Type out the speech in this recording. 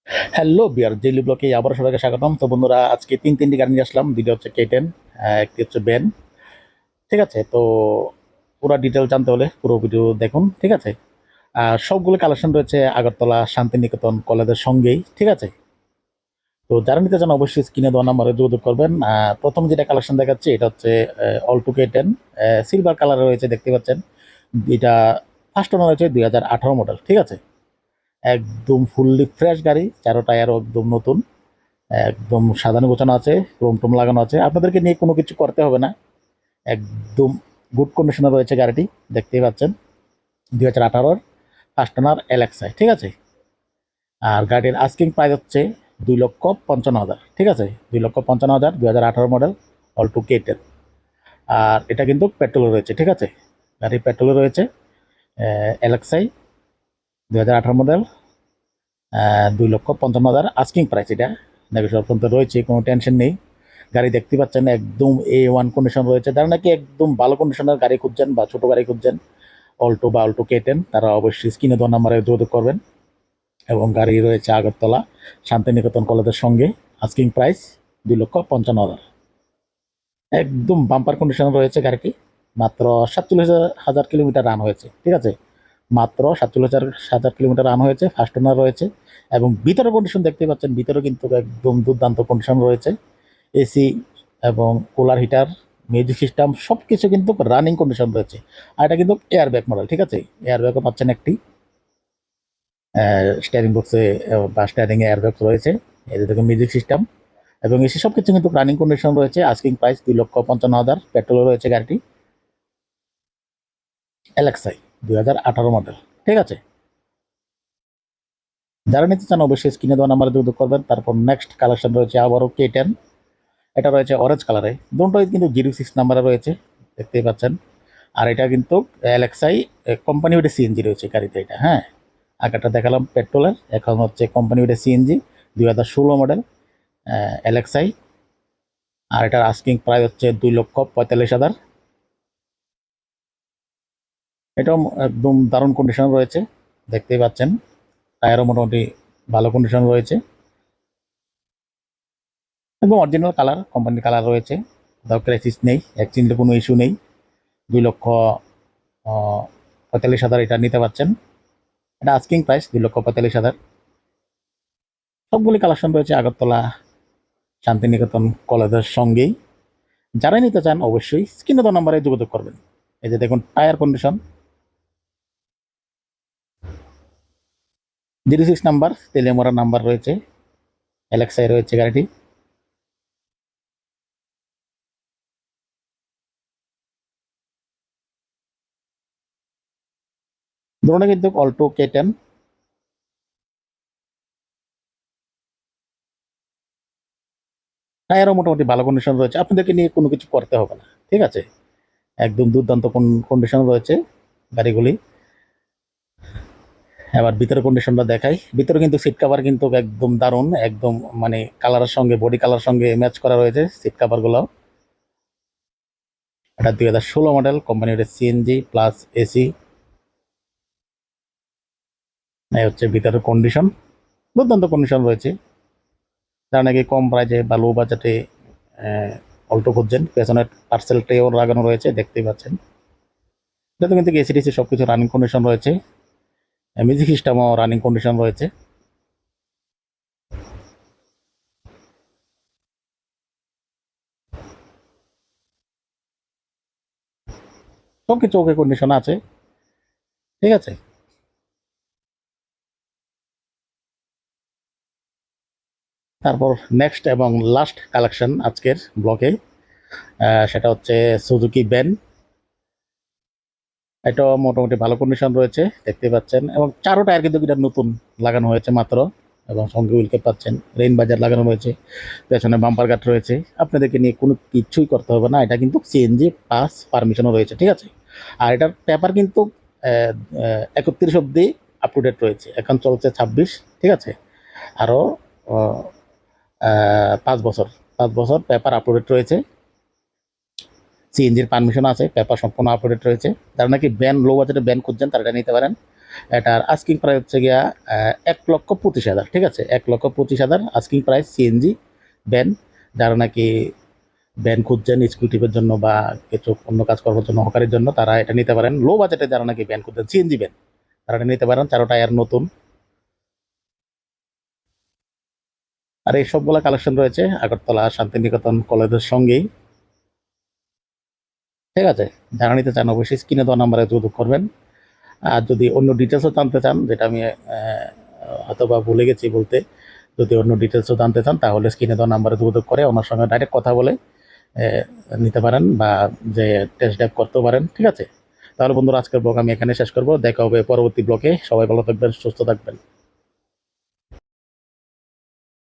Hello বিয়ার daily ব্লকে আবার সবাইকে স্বাগতম। তো বন্ধুরা, আজকে তিনটি গাড়ি নিয়ে আসলাম। দুইটা হচ্ছে K10, একটি হচ্ছে বেন। ঠিক আছে, তো পুরো ডিটেল জানতে হলে পুরো ভিডিও দেখুন। ঠিক আছে, আর সবগুলো কালেকশন রয়েছে আগরতলা শান্তিনিকেতন কলেজের সঙ্গেই। ঠিক আছে, তো যারা নিতে চান অবশ্যই স্ক্রিনে দেওয়া নাম্বারে যোগাযোগ করবেন। প্রথম যেটা কালেকশন দেখাচ্ছি এটা হচ্ছে অল্টো K10, সিলভার কালার রয়েছে, দেখতে পাচ্ছেন। এটা ফার্স্ট ওনার হয়েছে 2018 মডেল। ঠিক আছে, একদম ফুললি ফ্রেশ গাড়ি, চারো টায়ারও একদম নতুন, একদম সাজানো গোছানো আছে, ক্রোম টোম লাগানো আছে। আপনাদেরকে নিয়ে কোনো কিছু করতে হবে না, একদম গুড কন্ডিশনে রয়েছে গাড়িটি, দেখতেই পাচ্ছেন। 2018 ফার্স্ট ওনার LXi। ঠিক আছে, আর গাড়ির আস্কিং প্রাইস হচ্ছে 2,55,000। ঠিক আছে, 2,55,000, 2018 মডেল অল্টো K10। আর এটা কিন্তু পেট্রোলে রয়েছে। ঠিক আছে, গাড়ি পেট্রোলে রয়েছে, LXi 2018 মডেল, 2,55,000 আস্কিং প্রাইস। এটা নেগোশিয়েবল পর্যন্ত রয়েছে, কোনো টেনশন নেই। গাড়ি দেখতে পাচ্ছেন একদম A1 কন্ডিশন রয়েছে। যারা নাকি একদম ভালো কন্ডিশনের গাড়ি খুঁজছেন বা ছোটো গাড়ি খুঁজছেন, অল্টো বা অল্টো K10, তারা অবশ্যই স্ক্রিনে দেওয়া নাম্বারে যোগাযোগ করবেন। এবং গাড়ি রয়েছে আগরতলা শান্তিনিকেতন কলেজের সঙ্গে। আস্কিং প্রাইস 2,55,000, একদম বাম্পার কন্ডিশন রয়েছে গাড়িটি। মাত্র 47,000 কিলোমিটার রান হয়েছে। ঠিক আছে, মাত্র 47,000 কিলোমিটার রান হয়েছে, ফার্স্ট ওনার রয়েছে। এবং ভিতরে কন্ডিশন দেখতে পাচ্ছেন, ভিতরে কিন্তু একদম দুর্দান্ত কন্ডিশন রয়েছে। এসি এবং কুলার হিটার, মিউজিক সিস্টেম সব কিছু কিন্তু রানিং কন্ডিশন রয়েছে। আর এটা কিন্তু এয়ার ব্যাগ মডেল। ঠিক আছে, এয়ার ব্যাগও পাচ্ছেন একটি, স্টিয়ারিং বক্সে বা স্টিয়ারিংয়ে এয়ার ব্যাগ রয়েছে। এই যে দেখুন মিউজিক সিস্টেম এবং এসি সব কিছু কিন্তু রানিং কন্ডিশন রয়েছে। আস্কিং প্রাইস 2,55,000, পেট্রোলে রয়েছে গাড়িটি, LXi 2018 মডেল। ঠিক আছে, যারা নিতে চান অবশ্যই স্ক্রিনে দেওয়া নাম্বারে যোগাযোগ করবেন। তারপর নেক্সট কালেকশন রয়েছে আবারও K10, এটা রয়েছে অরেঞ্জ কালারে, দুটোই কিন্তু 06 নাম্বারে রয়েছে, দেখতেই পাচ্ছেন। আর এটা কিন্তু LXi কোম্পানি ওটা সিএনজি রয়েছে গাড়িতে এটা। হ্যাঁ, আগেরটা দেখালাম পেট্রোলের, এখন হচ্ছে কোম্পানি ওটা সিএনজি, 2016 মডেল LXi। আর এটার আস্কিং প্রাইস হচ্ছে 2,45,000। এটাও একদম দারুণ কন্ডিশন রয়েছে, দেখতেই পাচ্ছেন। টায়ারও মোটামুটি ভালো কন্ডিশন রয়েছে, একদম অরিজিনাল কালার, কোম্পানির কালার রয়েছে, কোথাও ক্রাইসিস নেই, এক্সচেঞ্জের কোনো ইস্যু নেই। 2,45,000 এটা নিতে পারছেন। এটা আস্কিং প্রাইস 2,45,000। সবগুলি কালেকশন রয়েছে আগরতলা শান্তিনিকেতন কলেজের সঙ্গেই। যারাই নিতে চান অবশ্যই স্ক্রিনে দেওয়া নাম্বারে যোগাযোগ করবেন। এই যে দেখুন tyre condition, 06 number, Teliamura number রয়েছে, LXi রয়েছে গাড়িটি। ধরুন কিন্তু অল্টো K10, টায়ারও মোটামুটি ভালো কন্ডিশন রয়েছে, আপনাদেরকে নিয়ে কোনো কিছু করতে হবে না। ঠিক আছে, একদম দুর্দান্ত কন্ডিশন রয়েছে গাড়িগুলি। এবার ভিতরে কন্ডিশনটা দেখাই। ভিতরে কিন্তু সিট কাভার কিন্তু একদম দারুণ, একদম মানে কালারের সঙ্গে, বডি কালার সঙ্গে ম্যাচ করা রয়েছে সিট কাভারগুলো। এটা 2016 মডেল, কোম্পানির সিএনজি প্লাস এসি। এই হচ্ছে ভিতরের কন্ডিশন, দুর্দান্ত কন্ডিশন রয়েছে। যারা নাকি কম প্রাইজে বা লো বাজেটে অল্টো খুঁজছেন, পেছনের পার্সেলটাও লাগানো রয়েছে, দেখতেই পাচ্ছেন। এটাতে কিন্তু এসি টিসি সব কিছু রানিং কন্ডিশন রয়েছে, মিউজিক সিস্টেমও রানিং কন্ডিশন রয়েছে। সব কিছু ওকে কন্ডিশন আছে। ঠিক আছে, তারপর নেক্সট এবং লাস্ট কালেকশন আজকের ব্লকে, সেটা হচ্ছে সুজুকি বেন। এটা মোটামুটি ভালো কন্ডিশন রয়েছে, দেখতে পাচ্ছেন। এবং চারো টায়ার কিন্তু এটা নতুন লাগানো হয়েছে মাত্র, এবং সঙ্গে হুইল ক্যাপ পাচ্ছেন, রেইন বাজার লাগানো রয়েছে, পেছনে বাম্পার গার্ড রয়েছে। আপনাদেরকে নিয়ে কোনো কিছুই করতে হবে না, এটা কিন্তু সিএনজি পাস পারমিশনও রয়েছে। ঠিক আছে, আর এটার পেপার কিন্তু 31 অব্দি আপ টু ডেট রয়েছে, এখন চলছে 26। ঠিক আছে, আরও 5 বছর, 5 বছর পেপার আপ টু ডেট রয়েছে, সিএনজির পারমিশন আছে, পেপার সম্পূর্ণ আপ টু ডেট রয়েছে। যারা নাকি ব্যান লো বাজেটে ব্যান খুঁজছেন তারা এটা নিতে পারেন। এটার আস্কিং প্রাইস হচ্ছে গিয়া 1,25,000, ঠিক আছে, 1,25,000 আস্কিং প্রাইস সিএনজি ভ্যান। যারা নাকি ভ্যান খুঁজছেন স্কুটিভের জন্য বা কিছু অন্য কাজ করার জন্য, হকারের জন্য, তারা এটা নিতে পারেন। লো বাজেটে যারা নাকি ভ্যান খুঁজছেন সিএনজি ভ্যান, তারা এটা নিতে পারেন। 4 টায়ার নতুন। আর এই সবগুলা কালেকশন রয়েছে আগরতলা শান্তিনিকেতন কলেজের সঙ্গেই, ঠিক আছে। যারা নিতে চান অবশ্যই স্ক্রিনে দেওয়া নাম্বারে যোগাযোগ করবেন। আর যদি অন্য ডিটেলসও জানতে চান, যেটা আমি হয়তো বা ভুলে গেছি বলতে, যদি অন্য ডিটেলসও জানতে চান তাহলে স্ক্রিনে দেওয়া নাম্বারে যোগাযোগ করে ওনার সঙ্গে ডাইরেক্ট কথা বলে নিতে পারেন বা যে টেস্ট ড্রাইভ করতেও পারেন, ঠিক আছে। তাহলে বন্ধুরা, আজকের ব্লগ আমি এখানে শেষ করবো। দেখা হবে পরবর্তী ব্লগে। সবাই ভালো থাকবেন, সুস্থ থাকবেন।